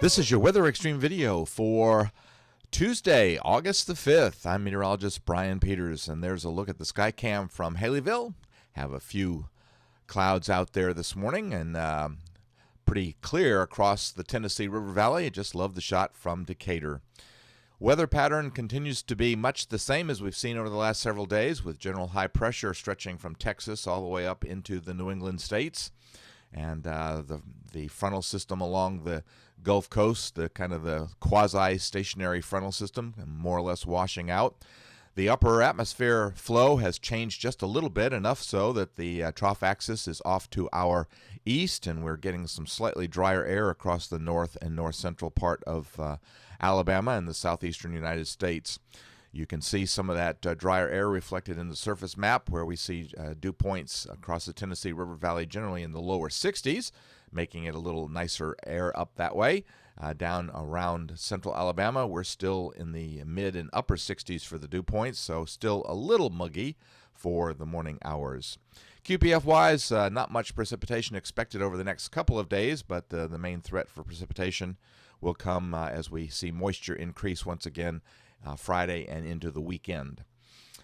This is your Weather Extreme video for Tuesday, August the 5th. I'm meteorologist Brian Peters, and there's a look at the sky cam from Haleyville. Have a few clouds out there this morning and pretty clear across the Tennessee River Valley. I just love the shot from Decatur. Weather pattern continues to be much the same as we've seen over the last several days, with general high pressure stretching from Texas all the way up into the New England states. And the frontal system along the Gulf Coast, the kind of the quasi-stationary frontal system, more or less washing out. The upper atmosphere flow has changed just a little bit, enough so that the trough axis is off to our east, and we're getting some slightly drier air across the north and north-central part of Alabama and the southeastern United States. You can see some of that drier air reflected in the surface map, where we see dew points across the Tennessee River Valley generally in the lower 60s, making it a little nicer air up that way. Down around central Alabama, we're still in the mid and upper 60s for the dew points, so still a little muggy for the morning hours. QPF-wise, not much precipitation expected over the next couple of days, but the main threat for precipitation will come as we see moisture increase once again Friday and into the weekend.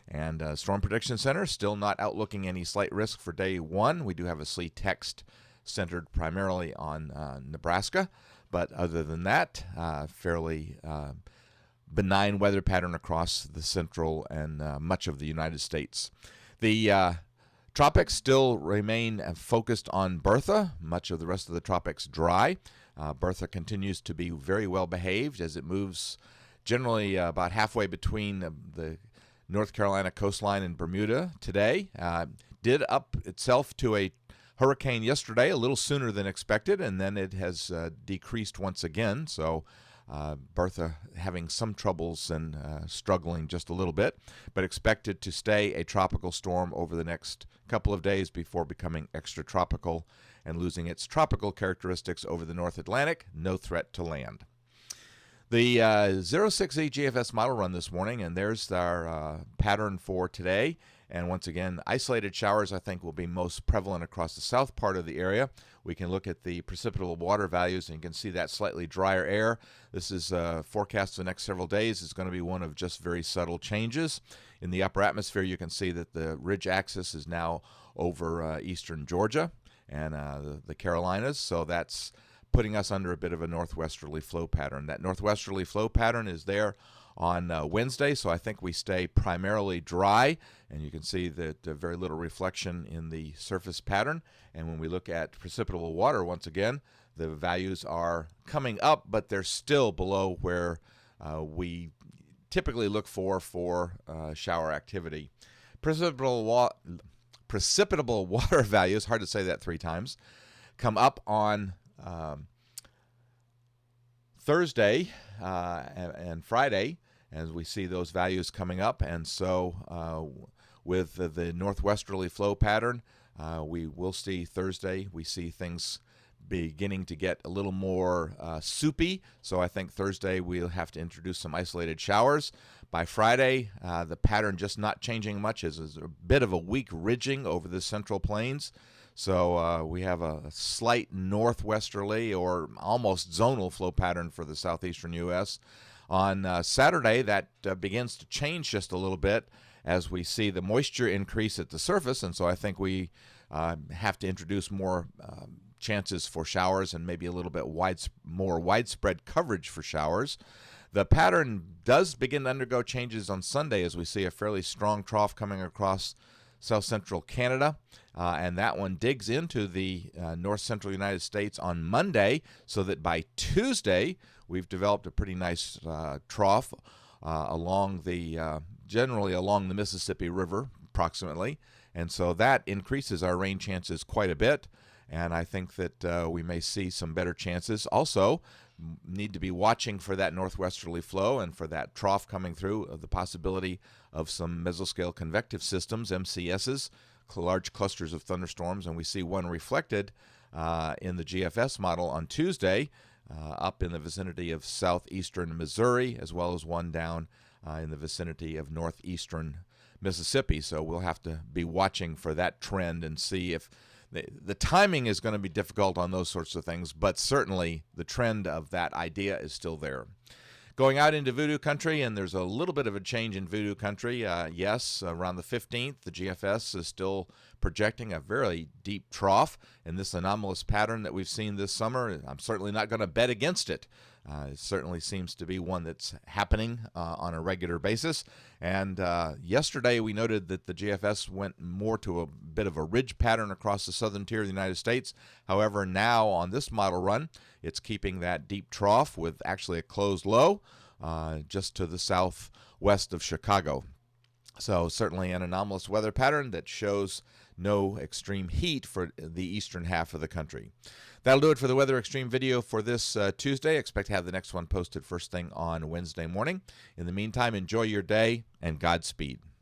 And Storm Prediction Center still not outlooking any slight risk for day one. We do have a sleet text centered primarily on Nebraska, but other than that, fairly benign weather pattern across the central and much of the United States. The tropics still remain focused on Bertha. Much of the rest of the tropics dry. Bertha continues to be very well behaved as it moves generally about halfway between the North Carolina coastline and Bermuda today. Did up itself to a hurricane yesterday, a little sooner than expected, and then it has decreased once again. So Bertha having some troubles and struggling just a little bit, but expected to stay a tropical storm over the next couple of days before becoming extratropical and losing its tropical characteristics over the North Atlantic. No threat to land. The 06Z GFS model run this morning, and there's our pattern for today. And once again, isolated showers I think will be most prevalent across the south part of the area. We can look at the precipitable water values, and you can see that slightly drier air. This is forecast for the next several days. It's going to be one of just very subtle changes. In the upper atmosphere, you can see that the ridge axis is now over eastern Georgia and the Carolinas, so that's putting us under a bit of a northwesterly flow pattern. That northwesterly flow pattern is there on Wednesday, so I think we stay primarily dry, and you can see that very little reflection in the surface pattern. And when we look at precipitable water, once again, the values are coming up, but they're still below where we typically look for shower activity. Precipitable water values, hard to say that three times, come up on Thursday and Friday, as we see those values coming up. And so with the northwesterly flow pattern, we will see Thursday, we see things beginning to get a little more soupy. So I think Thursday we'll have to introduce some isolated showers. By Friday, the pattern just not changing much, is a bit of a weak ridging over the central plains. So we have a slight northwesterly or almost zonal flow pattern for the southeastern U.S. On Saturday, that begins to change just a little bit as we see the moisture increase at the surface, and so I think we have to introduce more chances for showers and maybe a little bit more widespread coverage for showers. The pattern does begin to undergo changes on Sunday as we see a fairly strong trough coming across south central Canada, and that one digs into the north central United States on Monday, so that by Tuesday we've developed a pretty nice trough along the generally along the Mississippi River approximately, and so that increases our rain chances quite a bit, and I think that we may see some better chances. Also need to be watching for that northwesterly flow and for that trough coming through, of the possibility of some mesoscale convective systems, MCSs, large clusters of thunderstorms, and we see one reflected in the GFS model on Tuesday up in the vicinity of southeastern Missouri, as well as one down in the vicinity of northeastern Mississippi. So we'll have to be watching for that trend and see if the timing is going to be difficult on those sorts of things, but certainly the trend of that idea is still there. Going out into voodoo country, and there's a little bit of a change in voodoo country. Yes, around the 15th, the GFS is still projecting a very deep trough in this anomalous pattern that we've seen this summer. I'm certainly not going to bet against it. It certainly seems to be one that's happening on a regular basis. And yesterday we noted that the GFS went more to a bit of a ridge pattern across the southern tier of the United States. However, now on this model run, it's keeping that deep trough with actually a closed low just to the southwest of Chicago. So certainly an anomalous weather pattern that shows no extreme heat for the eastern half of the country. That'll do it for the Weather Extreme video for this Tuesday. Expect to have the next one posted first thing on Wednesday morning. In the meantime, enjoy your day and Godspeed.